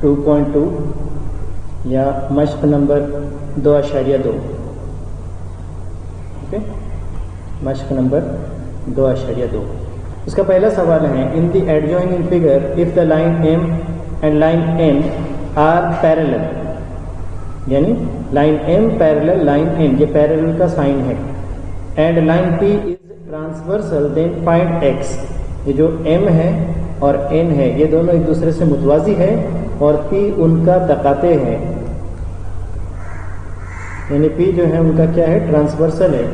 2.2 या मश्क नंबर 2.2। ओके, मश्क नंबर 2.2। इसका पहला सवाल है, in the adjoining figure if the line M and line N are parallel, यानी line M parallel line N, ये पैरेलल का साइन है, and line P is transversal then find X. ये जो एम है और एन है ये दोनों एक दूसरे से मुतवाजी है और पी उनका तकाते हैं, यानी पी जो है उनका क्या है, ट्रांसवर्सल है।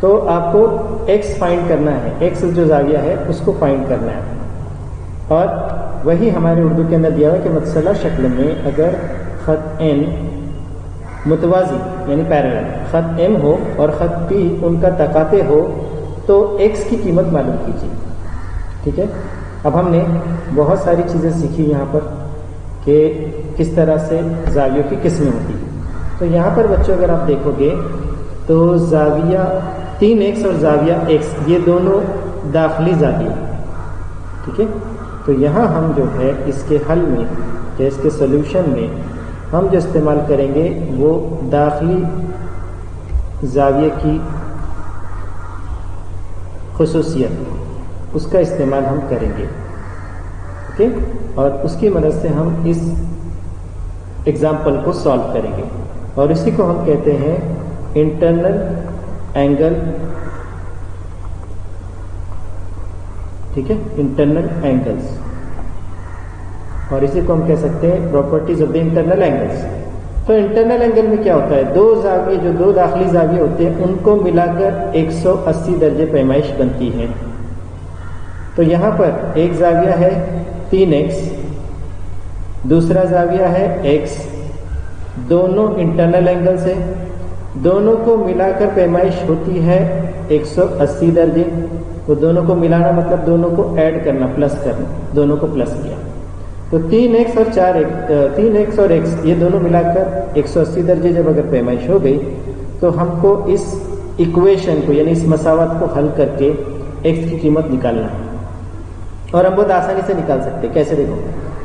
तो आपको x फाइंड करना है, x जो जाविया है उसको फाइंड करना है। और वही हमारे उर्दू के अंदर दिया हुआ कि मसला शक्ल में अगर ख़त n मुतवाजी यानी पैरेलल ख़त m हो और ख़त p उनका तकाते हो तो x की कीमत मालूम कीजिए। ठीक है, अब हमने बहुत सारी चीज़ें सीखी यहाँ पर कि किस तरह से जावियों की किस्में होती हैं। तो यहाँ पर बच्चों अगर आप देखोगे तो जाविया 3x और जाविया x ये दोनों दाखिली जाविया। ठीक है, तो यहाँ हम जो है इसके हल में या इसके सोल्यूशन में हम जो इस्तेमाल करेंगे वो दाखिली जाविये की खुसूसियत उसका इस्तेमाल हम करेंगे। ओके, और उसकी मदद से हम इस एग्जाम्पल को सॉल्व करेंगे और इसी को हम कहते हैं इंटरनल एंगल। ठीक है, इंटरनल एंगल्स, और इसी को हम कह सकते हैं properties of the internal angles. तो इंटरनल एंगल में क्या होता है, दो जाविये जो दो दाखिली जाविये होते हैं उनको मिलाकर 180 दर्जे पैमाइश बनती है। तो यहाँ पर एक जाविया है 3x, दूसरा जाविया है x, दोनों इंटरनल एंगल्स है, दोनों को मिलाकर पैमाइश होती है 180 दर्जे। तो दोनों को मिलाना मतलब दोनों को ऐड करना, प्लस करना, दोनों को प्लस किया तो 3x और 3x और x ये दोनों मिलाकर 180 दर्जे जब अगर पैमाइश हो गई तो हमको इस इक्वेशन को यानी इस मसावत को हल करके x की कीमत निकालना है। और हम बहुत आसानी से निकाल सकते हैं। कैसे, देखो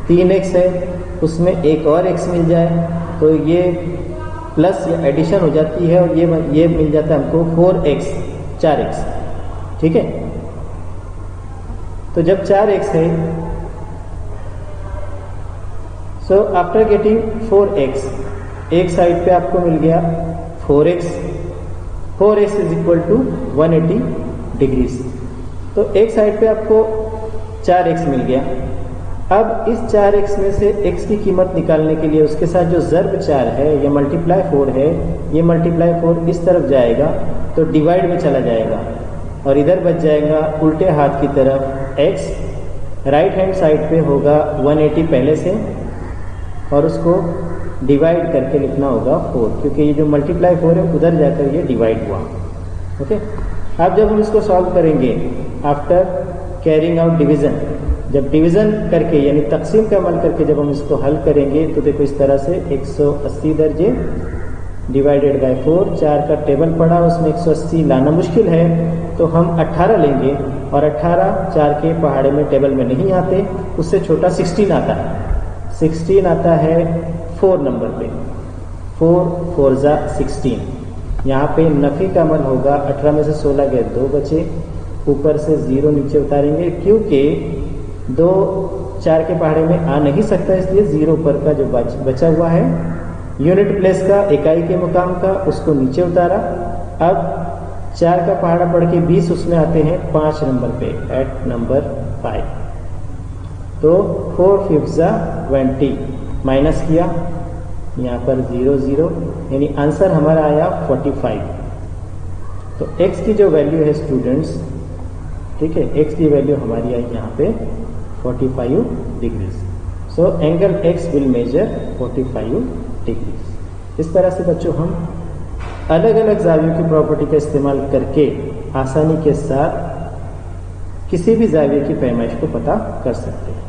3x है उसमें एक और x मिल जाए तो ये प्लस या एडिशन हो जाती है और ये मिल जाता है हमको 4x 4x। ठीक है, तो जब 4x है सो आफ्टर गेटिंग 4x एक साइड पे आपको मिल गया 4x, 4x is equal to 180 degrees. तो एक साइड पे आपको 4x मिल गया। अब इस 4x में से x की कीमत निकालने के लिए उसके साथ जो ज़र्ब 4 है या मल्टीप्लाई 4 है, ये मल्टीप्लाई 4 इस तरफ जाएगा तो डिवाइड में चला जाएगा और इधर बच जाएगा उल्टे हाथ की तरफ x। राइट हैंड साइड पे होगा 180 पहले से और उसको डिवाइड करके लिखना होगा 4, क्योंकि ये जो मल्टीप्लाई 4 है उधर जाकर ये डिवाइड हुआ। ओके, अब जब हम इसको सॉल्व करेंगे आफ्टर कैरिंग आउट डिवीज़न, जब डिवीज़न करके यानी तकसीम का अमल करके जब हम इसको हल करेंगे तो देखो इस तरह से 180 दर्जे डिवाइडेड बाय 4, 4 का टेबल पड़ा उसमें 180 लाना मुश्किल है तो हम 18 लेंगे और 18 4 के पहाड़े में टेबल में नहीं आते, उससे छोटा 16 आता है। 16 आता है 4 नंबर पे, 4 4 जा 16। यहाँ पे नफ़ी का अमल होगा, 18 में से 16 गए 2 बचे, ऊपर से 0 नीचे उतारेंगे क्योंकि 2 4 के पहाड़े में आ नहीं सकता, इसलिए 0 ऊपर का जो बचा हुआ है यूनिट प्लेस का इकाई के मुकाम का उसको नीचे उतारा। अब 4 का पहाड़ा पढ़ के 20 उसमें आते हैं 5 नंबर पे एट नंबर 5। तो 4 5 जा 20 माइनस किया, यहाँ पर 0 0 यानी आंसर हमारा आया 45। तो x की जो वैल्यू है स्टूडेंट्स, ठीक है, x की वैल्यू हमारी आई यहाँ पे 45 degrees. So angle x will measure 45 degrees. इस तरह से बच्चों हम अलग अलग जावियों की प्रॉपर्टी का इस्तेमाल करके आसानी के साथ किसी भी जाविये की पैमाइश को पता कर सकते हैं।